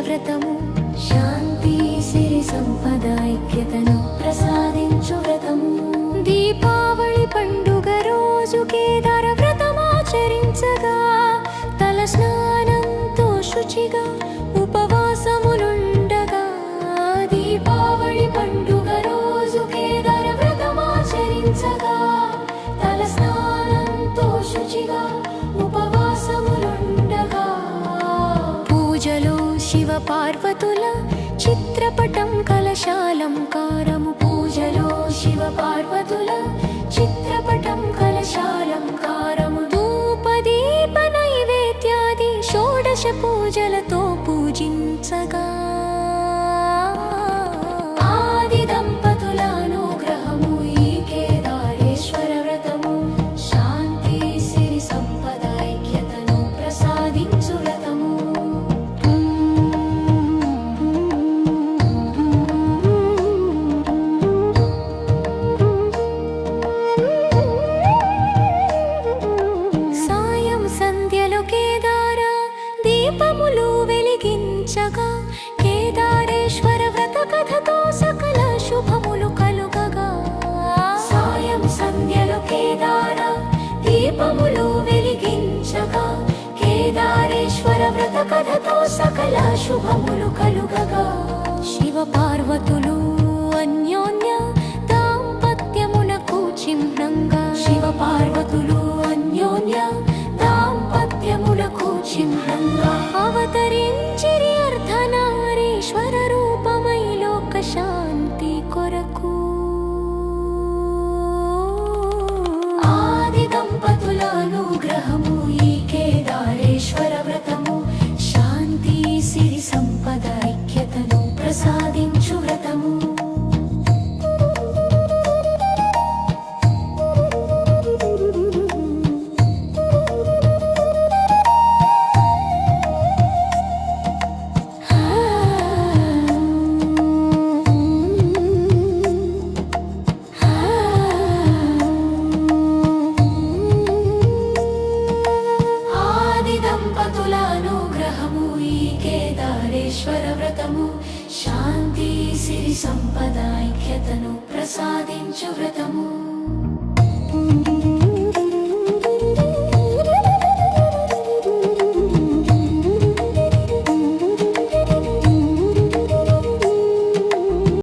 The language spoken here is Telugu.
వ్రతము శాంతి సిరి సంపద ఐక్యతను ప్రసాదించు వ్రతము దీపావళి పండుగ రోజు కేదార వ్రతమాచరించగా తల స్నానంతో శుచిగా ఉపవాసములుండగా దీపావళి పండుగ రోజు కేదార వ్రతమాచరించగా తల స్నానంతో శుచిగా ఉపవాసములుండగా పూజలో శివ పార్వతుల చిత్రపటం కలశాలంకారము పూజలో శివ పార్వతుల చిత్రపటం కలశాలంకారము ధూపదీప నైవేద్యాది షోడశ పూజలతో పూజించగా ఆది దంపతుల అనుగ్రహము ఈ కేదారేశ్వర వ్రతము శాంతి సిరి సంపద ఐక్యతను ప్రసాదించు వ్రతము సాయం సంధ్యలో కేదార దీపములు వెలిగించగా కేదారేశ్వర వ్రత కథతో సకల శుభములు కలుగగా సాయం సంధ్యలో కేదార దీపములు వెలిగించగా కేదారేశ్వర వ్రత కథతో సకల శుభములు కలుగగా శివ పార్వతులు అన్యోన్య దాంపత్యమునకు చిహ్నంగా శివ పార్వతులు అన్యోన్య దాంపత్యములకు చిహ్నంగా అవతరించిరి అర్ధనారీశ్వర రూపమై లోక శాంతి కొరకు ఆది దంపతుల అనుగ్రహము ఈ కేదారేశ్వర వ్రతము శాంతి సిరి సంపద ఐక్యతను ప్రసాదించు వ్రతము దంపతుల అనుగ్రహము ఈ కేదారేశ్వర వ్రతము శాంతి సిరి సంపద ఐక్యతను ప్రసాదించు వ్రతము